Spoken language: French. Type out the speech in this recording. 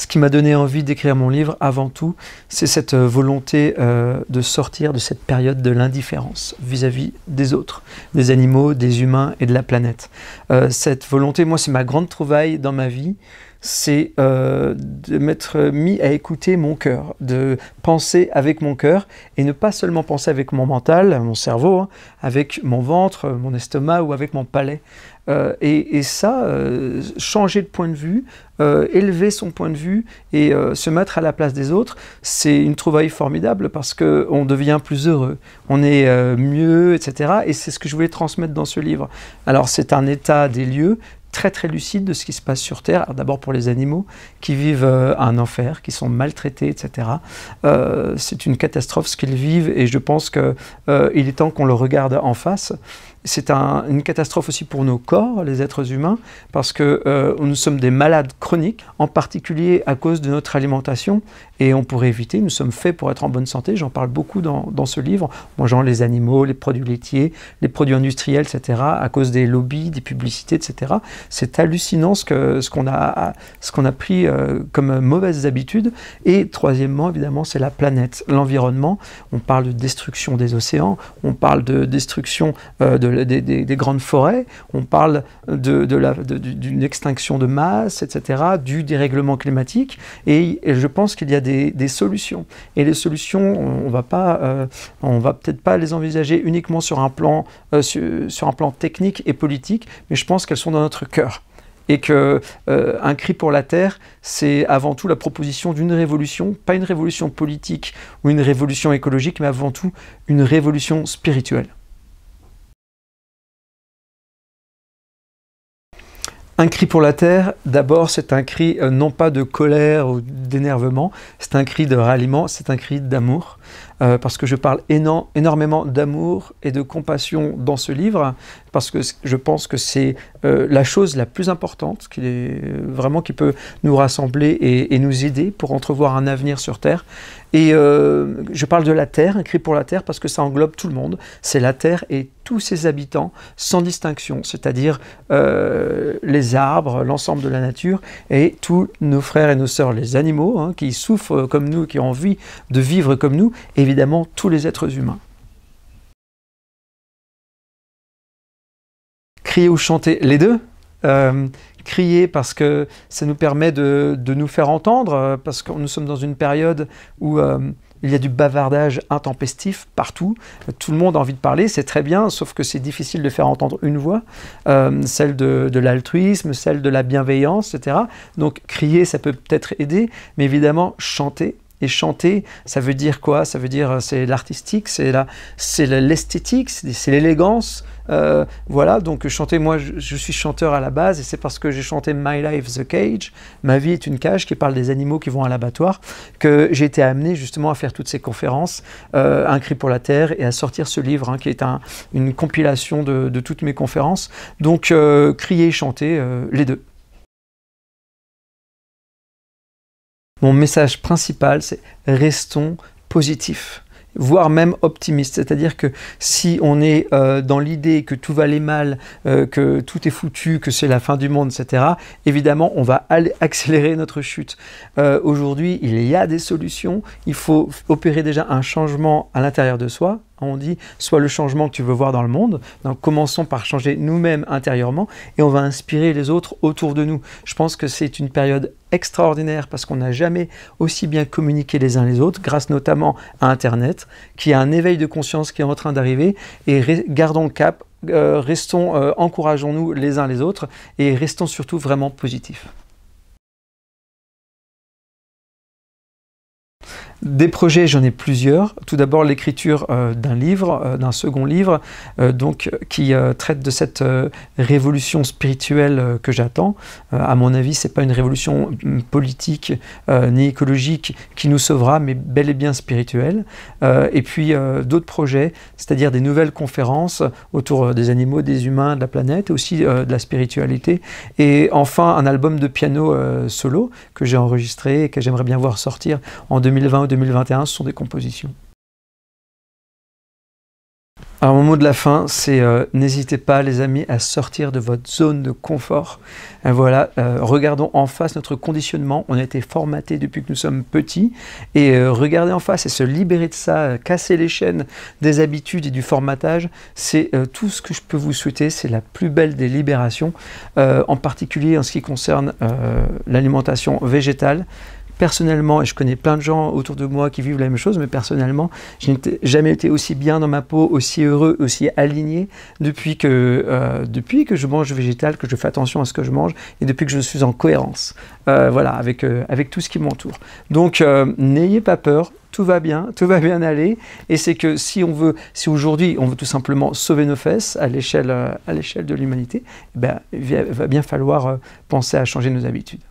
Ce qui m'a donné envie d'écrire mon livre, avant tout, c'est cette volonté de sortir de cette période de l'indifférence vis-à-vis des autres, des animaux, des humains et de la planète. Cette volonté, moi, c'est ma grande trouvaille dans ma vie, c'est de m'être mis à écouter mon cœur, de penser avec mon cœur et ne pas seulement penser avec mon mental, mon cerveau, hein, avec mon ventre, mon estomac ou avec mon palais. Et ça, changer de point de vue, élever son point de vue et se mettre à la place des autres, c'est une trouvaille formidable parce qu'on devient plus heureux, on est mieux, etc. Et c'est ce que je voulais transmettre dans ce livre. Alors c'est un état des lieux très lucide de ce qui se passe sur Terre, d'abord pour les animaux qui vivent un enfer, qui sont maltraités, etc. C'est une catastrophe ce qu'ils vivent et je pense qu'il est temps qu'on le regarde en face. C'est une catastrophe aussi pour nos corps, les êtres humains, parce que nous sommes des malades chroniques, en particulier à cause de notre alimentation, et on pourrait éviter, nous sommes faits pour être en bonne santé, j'en parle beaucoup dans ce livre, mangeant les animaux, les produits laitiers, les produits industriels, etc., à cause des lobbies, des publicités, etc. C'est hallucinant ce qu'on a pris comme mauvaises habitudes. Et troisièmement, évidemment, c'est la planète, l'environnement. On parle de destruction des océans, on parle de destruction des grandes forêts, on parle d'une extinction de masse, etc., du dérèglement climatique, et je pense qu'il y a des solutions. Et les solutions, on va peut-être pas les envisager uniquement sur un plan technique et politique, mais je pense qu'elles sont dans notre cœur. Et qu'un cri pour la terre, c'est avant tout la proposition d'une révolution, pas une révolution politique ou une révolution écologique, mais avant tout une révolution spirituelle. Un cri pour la terre, d'abord c'est un cri non pas de colère ou d'énervement, c'est un cri de ralliement, c'est un cri d'amour, parce que je parle énormément d'amour et de compassion dans ce livre, parce que je pense que c'est la chose la plus importante, qui peut nous rassembler et nous aider pour entrevoir un avenir sur Terre. Et je parle de la Terre, un cri pour la Terre, parce que ça englobe tout le monde. C'est la Terre et tous ses habitants, sans distinction, c'est-à-dire les arbres, l'ensemble de la nature, et tous nos frères et nos sœurs, les animaux, hein, qui souffrent comme nous, qui ont envie de vivre comme nous, et évidemment tous les êtres humains. Crier ou chanter, les deux. Crier parce que ça nous permet de nous faire entendre, parce que nous sommes dans une période où il y a du bavardage intempestif partout, tout le monde a envie de parler, c'est très bien, sauf que c'est difficile de faire entendre une voix, celle de l'altruisme, celle de la bienveillance, etc. Donc crier, ça peut peut-être aider, mais évidemment chanter. Et chanter, ça veut dire quoi? Ça veut dire c'est l'artistique, c'est l'esthétique, c'est l'élégance. Voilà, donc chanter, moi je suis chanteur à la base et c'est parce que j'ai chanté My Life the Cage, ma vie est une cage, qui parle des animaux qui vont à l'abattoir, que j'ai été amené justement à faire toutes ces conférences, Un cri pour la terre, et à sortir ce livre hein, qui est une compilation de toutes mes conférences. Donc crier et chanter, les deux. Mon message principal, c'est restons positifs, voire même optimistes. C'est-à-dire que si on est dans l'idée que tout va aller mal, que tout est foutu, que c'est la fin du monde, etc., évidemment, on va accélérer notre chute. Aujourd'hui, il y a des solutions. Il faut opérer déjà un changement à l'intérieur de soi. On dit, soit le changement que tu veux voir dans le monde, donc commençons par changer nous-mêmes intérieurement et on va inspirer les autres autour de nous. Je pense que c'est une période extraordinaire parce qu'on n'a jamais aussi bien communiqué les uns les autres, grâce notamment à Internet, qui a un éveil de conscience qui est en train d'arriver, et gardons le cap, encourageons-nous les uns les autres et restons surtout vraiment positifs. Des projets, j'en ai plusieurs. Tout d'abord, l'écriture d'un livre, d'un second livre, qui traite de cette révolution spirituelle que j'attends. À mon avis, c'est pas une révolution politique ni écologique qui nous sauvera, mais bel et bien spirituelle. Et puis d'autres projets, c'est-à-dire des nouvelles conférences autour des animaux, des humains, de la planète, et aussi de la spiritualité. Et enfin, un album de piano solo que j'ai enregistré et que j'aimerais bien voir sortir en 2020 ou 2021, ce sont des compositions. Alors, mon mot de la fin, c'est n'hésitez pas, les amis, à sortir de votre zone de confort. Voilà, regardons en face notre conditionnement. On a été formaté depuis que nous sommes petits. Et regarder en face et se libérer de ça, casser les chaînes des habitudes et du formatage, c'est tout ce que je peux vous souhaiter. C'est la plus belle des libérations, en particulier en ce qui concerne l'alimentation végétale. Personnellement, et je connais plein de gens autour de moi qui vivent la même chose, mais personnellement, je n'ai jamais été aussi bien dans ma peau, aussi heureux, aussi aligné depuis que je mange végétal, que je fais attention à ce que je mange et depuis que je suis en cohérence voilà, avec tout ce qui m'entoure. Donc, n'ayez pas peur. Tout va bien aller, et c'est que si aujourd'hui on veut tout simplement sauver nos fesses à l'échelle de l'humanité, ben, il va bien falloir penser à changer nos habitudes.